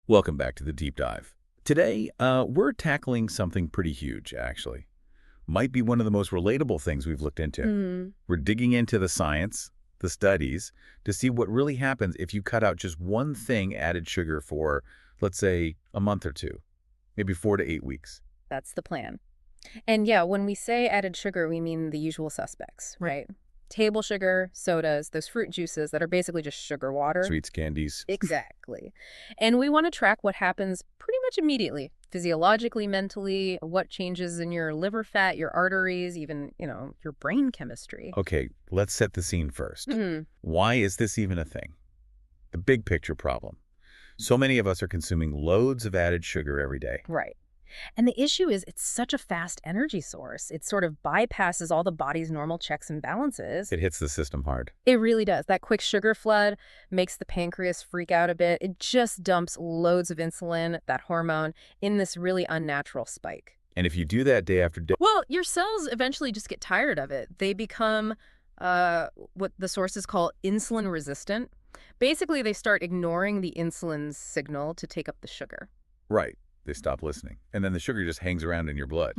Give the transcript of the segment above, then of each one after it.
Welcome back to the Deep Dive. Today, we're tackling something pretty huge, actually. Might be one of the most relatable things we've looked into. We're digging into the science, the studies, to see what really happens if you cut out just one thing added sugar for, let's say, a month or two, maybe 4 to 8 weeks. That's the plan. And yeah, when we say added sugar, we mean the usual suspects, right? Table sugar, sodas, those fruit juices that are basically just sugar water. Sweets, candies. Exactly. And we want to track what happens pretty much immediately, physiologically, mentally, what changes in your liver fat, your arteries, even, your brain chemistry. Okay, let's set the scene first. Why is this even a thing? The big picture problem. So many of us are consuming loads of added sugar every day. Right. And the issue is it's such a fast energy source. It sort of bypasses all the body's normal checks and balances. It hits the system hard. It really does. That quick sugar flood makes the pancreas freak out a bit. It just dumps loads of insulin, that hormone, in this really unnatural spike. And if you do that day after day, Well, your cells eventually just get tired of it. They become what the sources call insulin resistant. Basically, they start ignoring the insulin's signal to take up the sugar. right, they stop listening. And then the sugar just hangs around in your blood.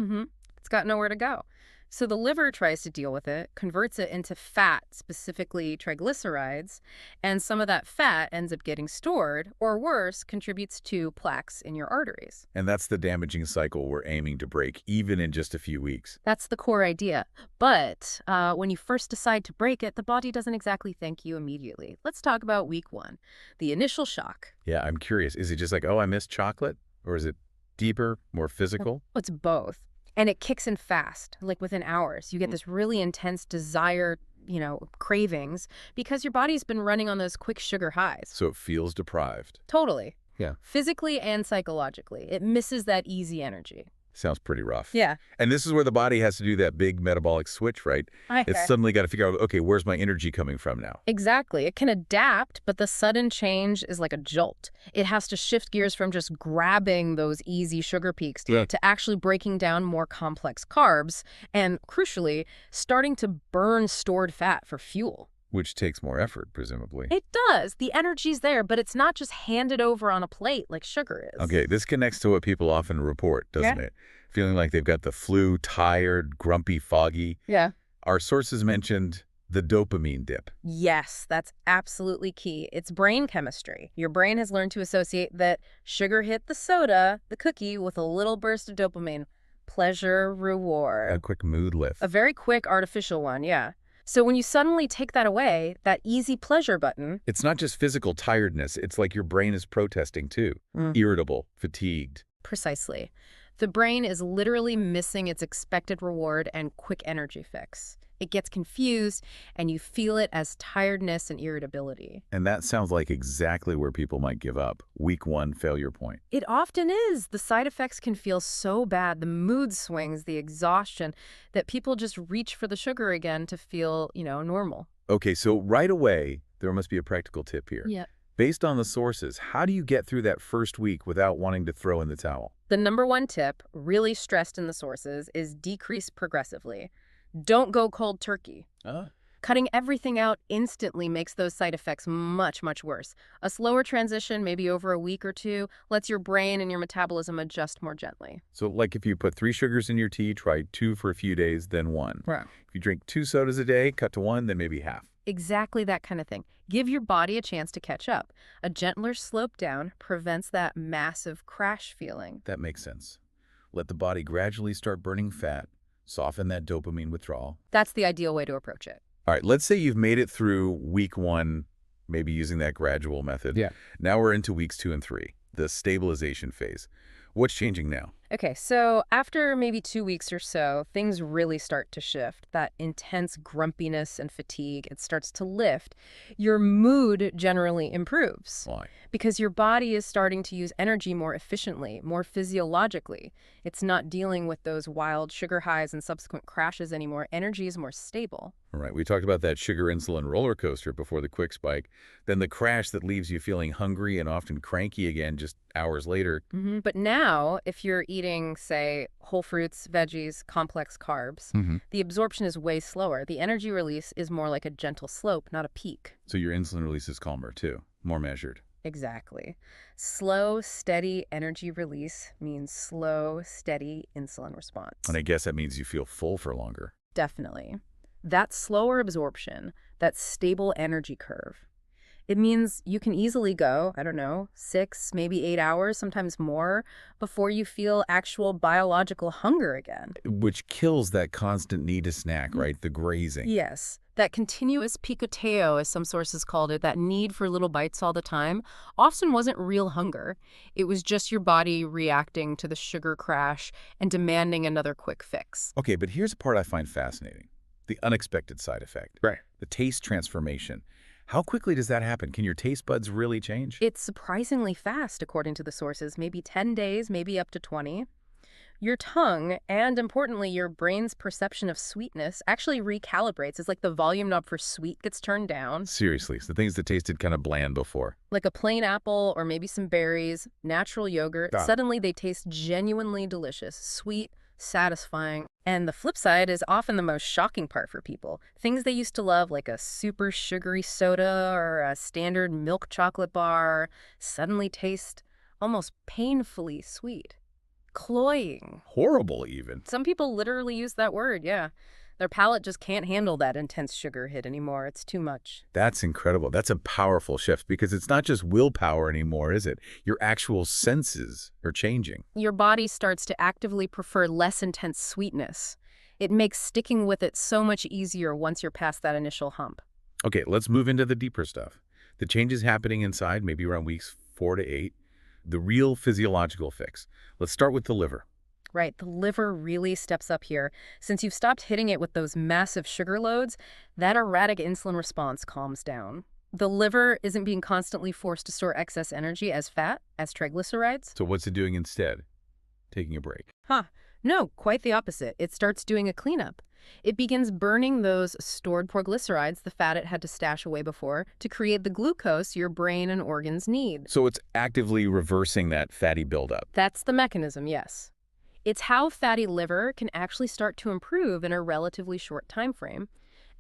It's got nowhere to go. So the liver tries to deal with it, converts it into fat, specifically triglycerides, and some of that fat ends up getting stored, or worse, contributes to plaques in your arteries. And that's the damaging cycle we're aiming to break, even in just a few weeks. That's the core idea. But when you first decide to break it, the body doesn't exactly thank you immediately. Let's talk about week 1, the initial shock. Yeah, I'm curious. Is it just like, oh, I missed chocolate? Or is it deeper, more physical? Well, it's both. And it kicks in fast, like within hours. You get this really intense desire, cravings, because your body's been running on those quick sugar highs. So it feels deprived. Totally. Yeah. Physically and psychologically. It misses that easy energy. Sounds pretty rough. Yeah. And this is where the body has to do that big metabolic switch, right? It's suddenly got to figure out, okay, where's my energy coming from now? Exactly. It can adapt, but the sudden change is like a jolt. It has to shift gears from just grabbing those easy sugar peaks to actually breaking down more complex carbs and, crucially, starting to burn stored fat for fuel. Which takes more effort, presumably. It does. The energy's there, but it's not just handed over on a plate like sugar is. Okay, this connects to what people often report, doesn't it? Feeling like they've got the flu, tired, grumpy, foggy. Yeah. Our sources mentioned the dopamine dip. Yes, that's absolutely key. It's brain chemistry. Your brain has learned to associate that sugar hit the soda, the cookie, with a little burst of dopamine. Pleasure, reward. A quick mood lift. A very quick artificial one, yeah. So when you suddenly take that away, that easy pleasure button... It's not just physical tiredness. It's like your brain is protesting, too. Irritable, fatigued. Precisely. The brain is literally missing its expected reward and quick energy fix. It gets confused, and you feel it as tiredness and irritability. And that sounds like exactly where people might give up. Week 1 failure point. It often is. The side effects can feel so bad, the mood swings, the exhaustion, that people just reach for the sugar again to feel, normal. Okay, so right away, there must be a practical tip here. Yeah. Based on the sources, how do you get through that first week without wanting to throw in the towel? The number one tip, really stressed in the sources, is decrease progressively. Don't go cold turkey. Cutting everything out instantly makes those side effects much, much worse. A slower transition, maybe over a week or two, lets your brain and your metabolism adjust more gently. So like if you put 3 sugars in your tea, try 2 for a few days, then 1. Right. If you drink 2 sodas a day, cut to 1, then maybe half. Exactly that kind of thing. Give your body a chance to catch up. A gentler slope down prevents that massive crash feeling. That makes sense. Let the body gradually start burning fat, soften that dopamine withdrawal. That's the ideal way to approach it. All right, let's say you've made it through week 1, maybe using that gradual method. Yeah. Now we're into weeks 2 and 3, the stabilization phase. What's changing now? Okay, so after maybe 2 weeks or so, things really start to shift. That intense grumpiness and fatigue, it starts to lift. Your mood generally improves. Why? Because your body is starting to use energy more efficiently, more physiologically. It's not dealing with those wild sugar highs and subsequent crashes anymore. Energy is more stable. All right, we talked about that sugar-insulin roller coaster before the quick spike, then the crash that leaves you feeling hungry and often cranky again just hours later. But now, if you're eating, say, whole fruits, veggies, complex carbs, the absorption is way slower. The energy release is more like a gentle slope, not a peak. So your insulin release is calmer too, more measured. Exactly. Slow, steady energy release means slow, steady insulin And response. I guess that means you feel full for longer. Definitely. That slower absorption, that stable energy curve, it means you can easily go, I don't know, 6, maybe 8 hours, sometimes more, before you feel actual biological hunger again. Which kills that constant need to snack, Mm. right? The grazing. Yes, that continuous picoteo, as some sources called it, that need for little bites all the time, often wasn't real hunger. It was just your body reacting to the sugar crash and demanding another quick fix. Okay, but here's a part I find fascinating. The unexpected side effect. Right. The taste transformation. How quickly does that happen? Can your taste buds really change? It's surprisingly fast, according to the sources, maybe 10 days, maybe up to 20. Your tongue, and importantly, your brain's perception of sweetness actually recalibrates. It's like the volume knob for sweet gets turned down. Seriously, so the things that tasted kind of bland before. Like a plain apple or maybe some berries, natural yogurt, Got it. suddenly they taste genuinely delicious, sweet, satisfying. And the flip side is often the most shocking part for people. Things they used to love, like a super sugary soda or a standard milk chocolate bar, suddenly taste almost painfully sweet. Cloying. Horrible, even. Some people literally use that word, yeah. Their palate just can't handle that intense sugar hit anymore. It's too much. That's incredible. That's a powerful shift because it's not just willpower anymore, is it? Your actual senses are changing. Your body starts to actively prefer less intense sweetness. It makes sticking with it so much easier once you're past that initial hump. Okay, let's move into the deeper stuff. The changes happening inside, maybe around weeks 4 to 8. The real physiological fix. Let's start with the liver. Right, the liver really steps up here. Since you've stopped hitting it with those massive sugar loads, that erratic insulin response calms down. The liver isn't being constantly forced to store excess energy as fat, as triglycerides. So what's it doing instead? Taking a break. No, quite the opposite. It starts doing a cleanup. It begins burning those stored triglycerides, the fat it had to stash away before, to create the glucose your brain and organs need. So it's actively reversing that fatty buildup. That's the mechanism, yes. It's how fatty liver can actually start to improve in a relatively short time frame,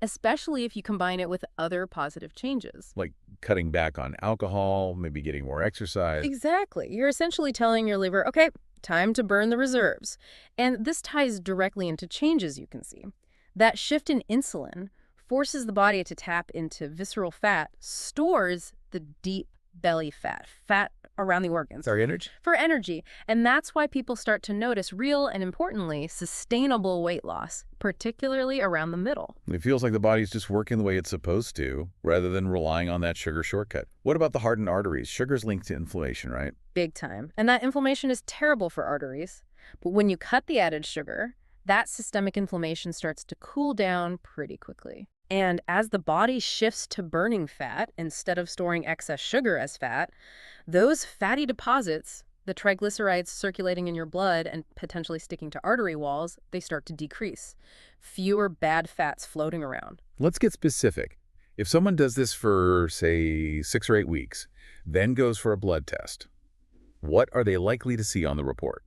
especially if you combine it with other positive changes. Like cutting back on alcohol, maybe getting more exercise. Exactly. You're essentially telling your liver, okay, time to burn the reserves. And this ties directly into changes you can see. That shift in insulin forces the body to tap into visceral fat, stores the deep belly fat, fat around the organs. Sorry, energy? For energy. And that's why people start to notice real and, importantly, sustainable weight loss, particularly around the middle. It feels like the body's just working the way it's supposed to, rather than relying on that sugar shortcut. What about the hardened arteries? Sugar's linked to inflammation, right? Big time. And that inflammation is terrible for arteries. But when you cut the added sugar, that systemic inflammation starts to cool down pretty quickly. And as the body shifts to burning fat instead of storing excess sugar as fat, those fatty deposits, the triglycerides circulating in your blood and potentially sticking to artery walls, they start to decrease. Fewer bad fats floating around. Let's get specific. If someone does this for, say, 6 or 8 weeks, then goes for a blood test, what are they likely to see on the report?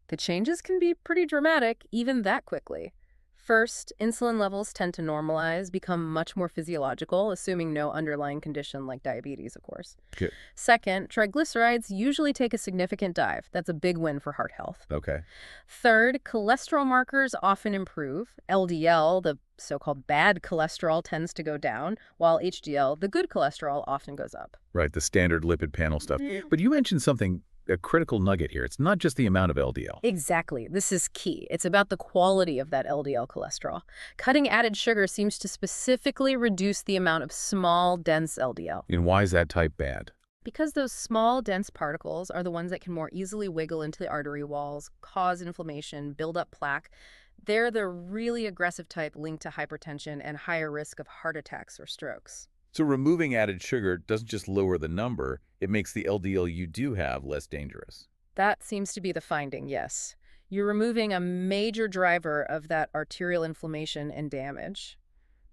The changes can be pretty dramatic, even that quickly. First, insulin levels tend to normalize, become much more physiological, assuming no underlying condition like diabetes, of course. Good. Second, triglycerides usually take a significant dive. That's a big win for heart health. Okay. Third, cholesterol markers often improve. LDL, the so-called bad cholesterol, tends to go down, while HDL, the good cholesterol, often goes up. Right, the standard lipid panel stuff. But you mentioned something, a critical nugget here. It's not just the amount of LDL. Exactly. This is key. It's about the quality of that LDL cholesterol. Cutting added sugar seems to specifically reduce the amount of small, dense LDL. And why is that type bad? Because those small, dense particles are the ones that can more easily wiggle into the artery walls, cause inflammation, build up plaque. They're the really aggressive type linked to hypertension and higher risk of heart attacks or strokes. So removing added sugar doesn't just lower the number, it makes the LDL you do have less dangerous. That seems to be the finding, yes. You're removing a major driver of that arterial inflammation and damage.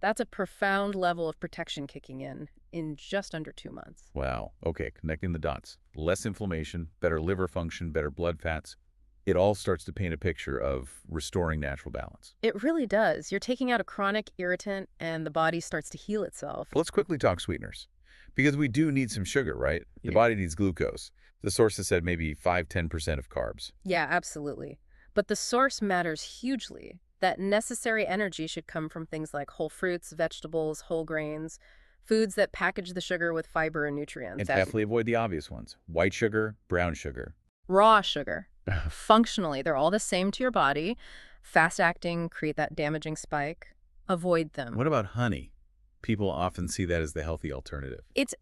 That's a profound level of protection kicking in just under 2 months. Wow. Okay, connecting the dots. Less inflammation, better liver function, better blood fats. It all starts to paint a picture of restoring natural balance. It really does. You're taking out a chronic irritant and the body starts to heal itself. Let's quickly talk sweeteners. Because we do need some sugar, right? The body needs glucose. The sources said maybe 5–10% of carbs. Yeah, absolutely. But the source matters hugely. That necessary energy should come from things like whole fruits, vegetables, whole grains, foods that package the sugar with fiber and nutrients. And definitely avoid the obvious ones. White sugar, brown sugar. Raw sugar. Functionally, they're all the same to your body. Fast-acting, create that damaging spike. Avoid them. What about honey? People often see that as the healthy alternative. It's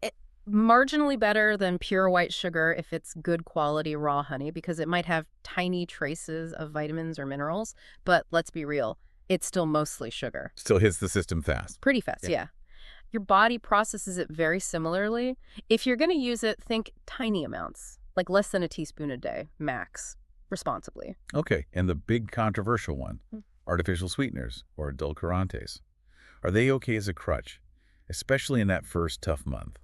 marginally better than pure white sugar if it's good quality raw honey because it might have tiny traces of vitamins or minerals. But let's be real, it's still mostly sugar. Still hits the system fast. Pretty fast, yeah. Your body processes it very similarly. If you're going to use it, think tiny amounts, like less than a teaspoon a day, max, responsibly. Okay, and the big controversial one, artificial sweeteners or edulcorantes. Are they okay as a crutch, especially in that first tough month?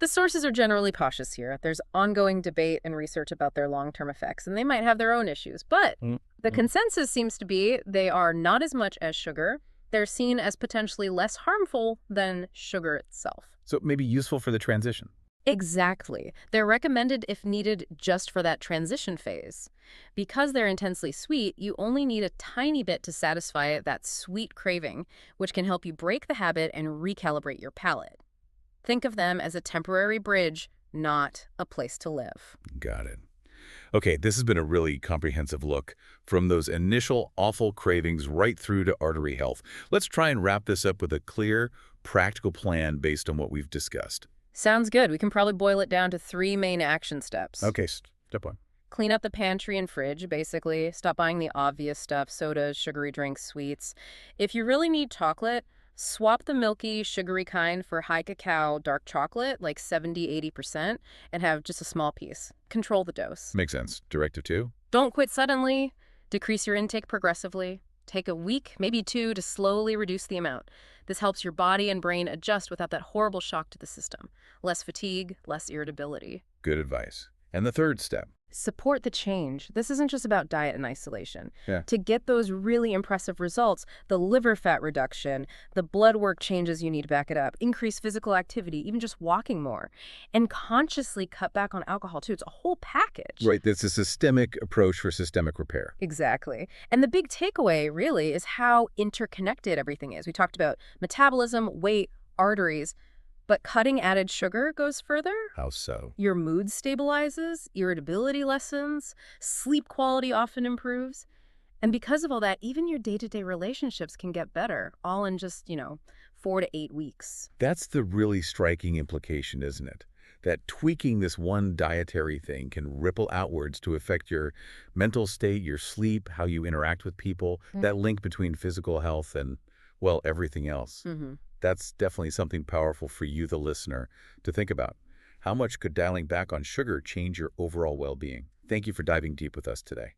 The sources are generally cautious here. There's ongoing debate and research about their long-term effects, and they might have their own issues. But the consensus seems to be they are not as much as sugar. They're seen as potentially less harmful than sugar itself. So maybe useful for the transition. Exactly. They're recommended if needed just for that transition phase. Because they're intensely sweet, you only need a tiny bit to satisfy that sweet craving, which can help you break the habit and recalibrate your palate. Think of them as a temporary bridge, not a place to live. Got it. Okay, this has been a really comprehensive look from those initial awful cravings right through to artery health. Let's try and wrap this up with a clear, practical plan based on what we've discussed. Sounds good. We can probably boil it down to 3 main action steps. Okay, step 1. Clean up the pantry and fridge, basically. Stop buying the obvious stuff, sodas, sugary drinks, sweets. If you really need chocolate, swap the milky, sugary kind for high cacao dark chocolate, like 70–80%, and have just a small piece. Control the dose. Makes sense. Directive 2? Don't quit suddenly. Decrease your intake progressively. Take a week, maybe 2, to slowly reduce the amount. This helps your body and brain adjust without that horrible shock to the system. Less fatigue, less irritability. Good advice. And the third step? Support the change. This isn't just about diet and isolation. Yeah. To get those really impressive results, the liver fat reduction, the blood work changes you need to back it up, increase physical activity, even just walking more, and consciously cut back on alcohol too. It's a whole package. Right, that's a systemic approach for systemic repair. Exactly. And the big takeaway really is how interconnected everything is. We talked about metabolism, weight, arteries, but cutting added sugar goes further. How so? Your mood stabilizes, irritability lessens, sleep quality often improves. And because of all that, even your day-to-day relationships can get better, all in just, 4 to 8 weeks. That's the really striking implication, isn't it? That tweaking this one dietary thing can ripple outwards to affect your mental state, your sleep, how you interact with people, that link between physical health and, well, everything else. That's definitely something powerful for you, the listener, to think about. How much could dialing back on sugar change your overall well-being? Thank you for diving deep with us today.